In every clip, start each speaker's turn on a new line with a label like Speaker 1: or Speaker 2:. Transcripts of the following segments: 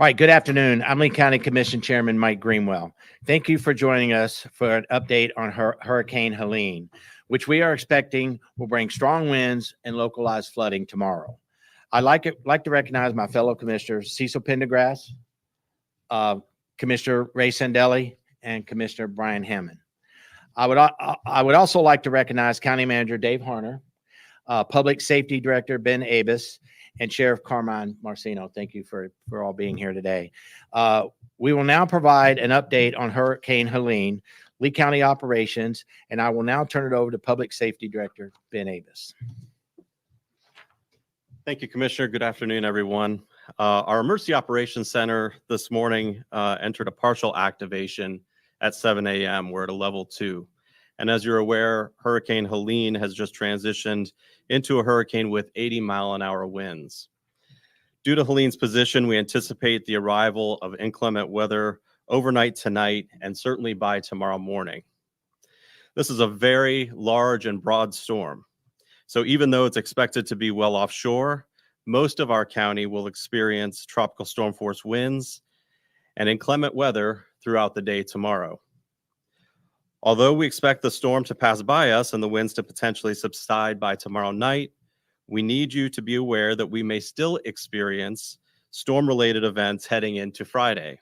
Speaker 1: All right, good afternoon. I'm Lee County Commission Chairman Mike Greenwell. Thank you for joining us for an update on Hurricane Helene, which we are expecting will bring strong winds and localized flooding tomorrow. I'd like to recognize my fellow commissioners, Cecil Pendergrass, Commissioner Ray Sandelli, and Commissioner Brian Hammond. I would also like to recognize County Manager Dave Harner, Public Safety Director Ben Abus, and Sheriff Carmine Marcino. Thank you for all being here today. We will now provide an update on Hurricane Helene, Lee County operations, and I will now turn it over to Public Safety Director Ben Abus.
Speaker 2: Thank you, Commissioner. Good afternoon, everyone. Our Emergency Operations Center this morning entered a partial activation at 7 a.m. We're at a level 2. And as you're aware, Hurricane Helene has just transitioned into a hurricane with 80-mile-an-hour winds. Due to Helene's position, we anticipate the arrival of inclement weather overnight tonight and certainly by tomorrow morning. This is a very large and broad storm. So even though it's expected to be well offshore, most of our county will experience tropical storm force winds and inclement weather throughout the day tomorrow. Although we expect the storm to pass by us and the winds to potentially subside by tomorrow night, we need you to be aware that we may still experience storm-related events heading into Friday.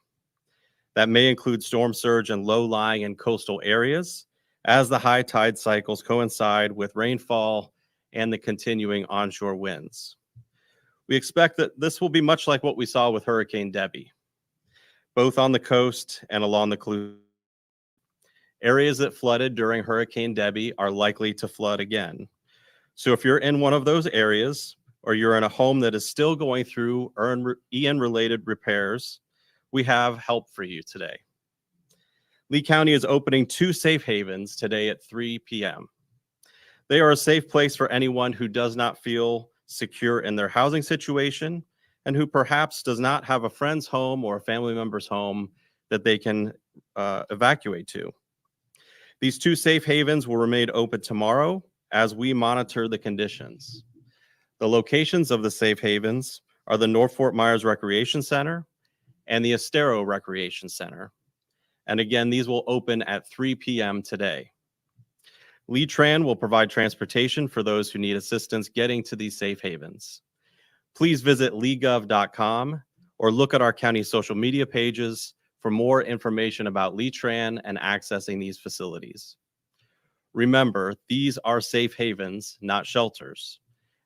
Speaker 2: That may include storm surge in low-lying and coastal areas as the high tide cycles coincide with rainfall and the continuing onshore winds. We expect that this will be much like what we saw with Hurricane Debbie, both on the coast and along the areas that flooded during Hurricane Debbie are likely to flood again. So if you're in one of those areas, or you're in a home that is still going through Ian-related repairs, we have help for you today. Lee County is opening 2 safe havens today at 3 p.m. They are a safe place for anyone who does not feel secure in their housing situation and who perhaps does not have a friend's home or a family member's home that they can evacuate to. These 2 safe havens will remain open tomorrow as we monitor the conditions. The locations of the safe havens are the North Fort Myers Recreation Center and the Estero Recreation Center. And again, these will open at 3 p.m. today. Lee Tran will provide transportation for those who need assistance getting to these safe havens. Please visit leegov.com or look at our county social media pages for more information about Lee Tran and accessing these facilities. Remember, these are safe havens, not shelters.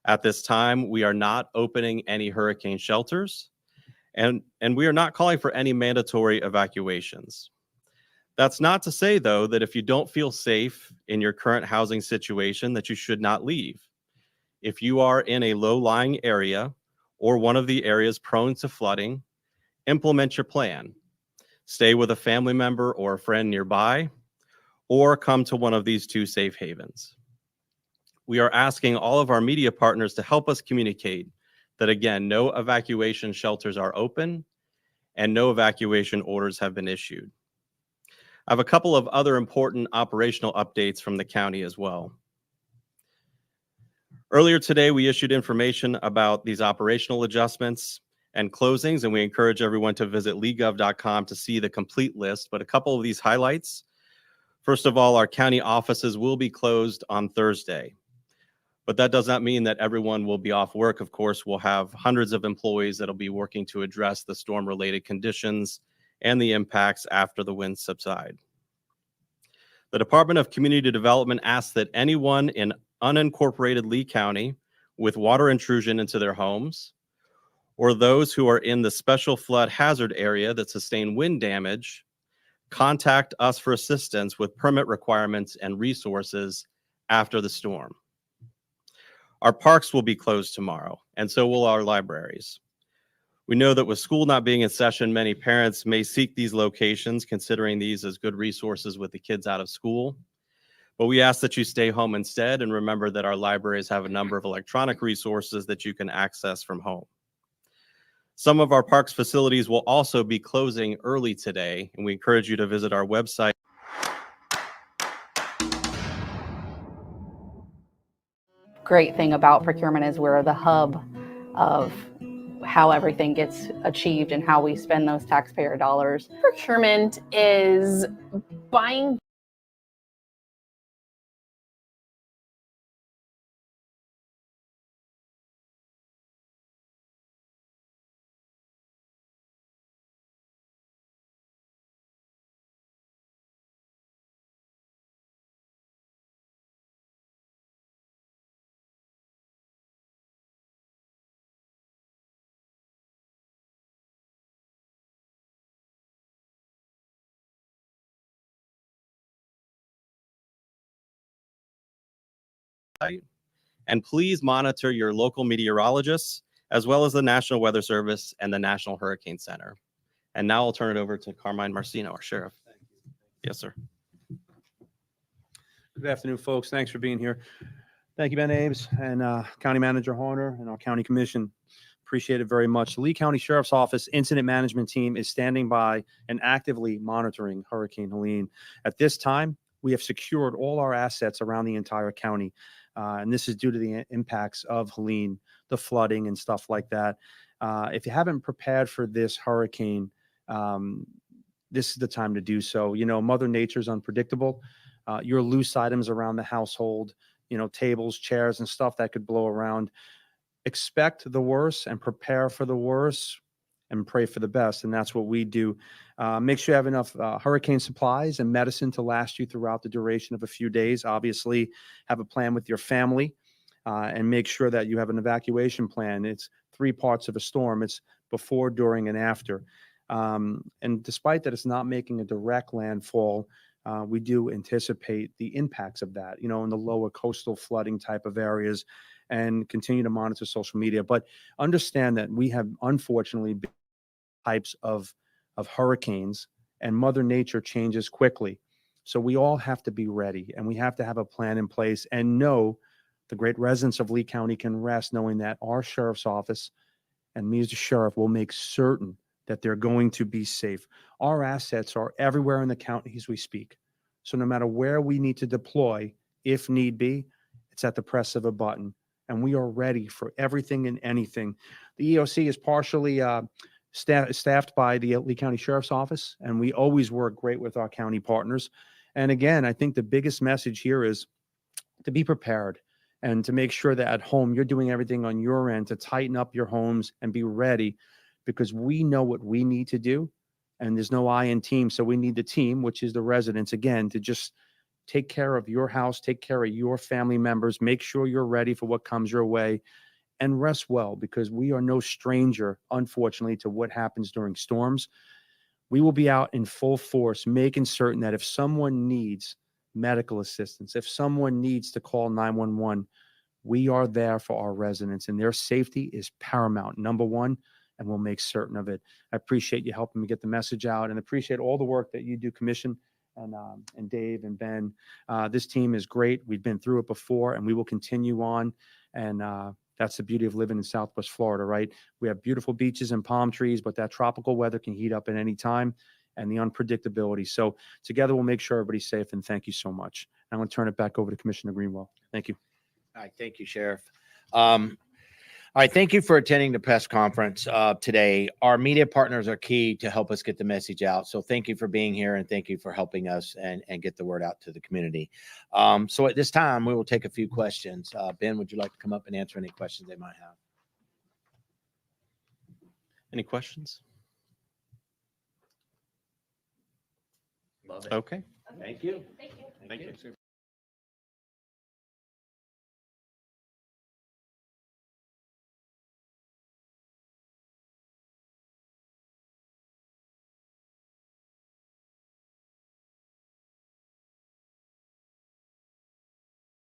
Speaker 2: At this time, we are not opening any hurricane shelters, and we are not calling for any mandatory evacuations. That's not to say, though, that if you don't feel safe in your current housing situation, that you should not leave. If you are in a low-lying area or one of the areas prone to flooding, implement your plan. Stay with a family member or a friend nearby, or come to one of these 2 safe havens. We are asking all of our media partners to help us communicate that, again, no evacuation shelters are open and no evacuation orders have been issued. I have a couple of other important operational updates from the county as well. Earlier today, we issued information about these operational adjustments and closings, and we encourage everyone to visit leegov.com to see the complete list, but a couple of these highlights. First of all, our county offices will be closed on Thursday, but that does not mean that everyone will be off work. Of course, we'll have hundreds of employees that'll be working to address the storm-related conditions and the impacts after the winds subside. The Department of Community Development asks that anyone in unincorporated Lee County with water intrusion into their homes, or those who are in the special flood hazard area that sustain wind damage, contact us for assistance with permit requirements and resources after the storm. Our parks will be closed tomorrow, and so will our libraries. We know that with school not being in session, many parents may seek these locations, considering these as good resources with the kids out of school. But we ask that you stay home instead, and remember that our libraries have a number of electronic resources that you can access from home. Some of our parks facilities will also be closing early today, and we encourage you to visit our website.
Speaker 3: Great thing about procurement is we're the hub of how everything gets achieved and how we spend those taxpayer dollars.
Speaker 4: Procurement is buying
Speaker 2: And please monitor your local meteorologists, as well as the National Weather Service and the National Hurricane Center. And now I'll turn it over to Carmine Marcino, our sheriff. Yes, sir.
Speaker 5: Good afternoon, folks. Thanks for being here. Thank you, Ben Ames and County Manager Horner and our County Commission. Appreciate it very much. The Lee County Sheriff's Office Incident Management Team is standing by and actively monitoring Hurricane Helene. At this time, we have secured all our assets around the entire county. And this is due to the impacts of Helene, the flooding and stuff like that. If you haven't prepared for this hurricane, this is the time to do so. You know, Mother Nature's unpredictable. Your loose items around the household, you know, tables, chairs, and stuff that could blow around. Expect the worst and prepare for the worst and pray for the best. And that's what we do. Make sure you have enough hurricane supplies and medicine to last you throughout the duration of a few days. Obviously, have a plan with your family and make sure that you have an evacuation plan. It's 3 parts of a storm. It's before, during, and after. And despite that it's not making a direct landfall, we do anticipate the impacts of that, you know, in the lower coastal flooding type of areas, and continue to monitor social media. But understand that we have unfortunately been types of hurricanes, and Mother Nature changes quickly. So we all have to be ready, and we have to have a plan in place and know the great residents of Lee County can rest knowing that our sheriff's office and me as the sheriff will make certain that they're going to be safe. Our assets are everywhere in the county as we speak. So no matter where we need to deploy, if need be, it's at the press of a button. And we are ready for everything and anything. The EOC is partially staffed by the Lee County Sheriff's Office, and we always work great with our county partners. And again, I think the biggest message here is to be prepared and to make sure that at home you're doing everything on your end to tighten up your homes and be ready, because we know what we need to do, and there's no I in team. So we need the team, which is the residents, again, to just take care of your house, take care of your family members, make sure you're ready for what comes your way, and rest well, because we are no stranger, unfortunately, to what happens during storms. We will be out in full force, making certain that if someone needs medical assistance, if someone needs to call 911, we are there for our residents, and their safety is paramount, number one, and we'll make certain of it. I appreciate you helping me get the message out, and appreciate all the work that you do, Commission, and Dave and Ben. This team is great. We've been through it before, and we will continue on. And that's the beauty of living in Southwest Florida, right? We have beautiful beaches and palm trees, but that tropical weather can heat up at any time, and the unpredictability. So together we'll make sure everybody's safe, and thank you so much. I'm going to turn it back over to Commissioner Greenwell. Thank you.
Speaker 1: All right, thank you, Sheriff. All right, thank you for attending the press conference today. Our media partners are key to help us get the message out. So thank you for being here, and thank you for helping us and get the word out to the community. So at this time, we will take a few questions. Ben, would you like to come up and answer any questions they might have?
Speaker 2: Any questions?
Speaker 1: Love it.
Speaker 2: Okay.
Speaker 1: Thank you.
Speaker 4: Thank you.
Speaker 2: Thank you.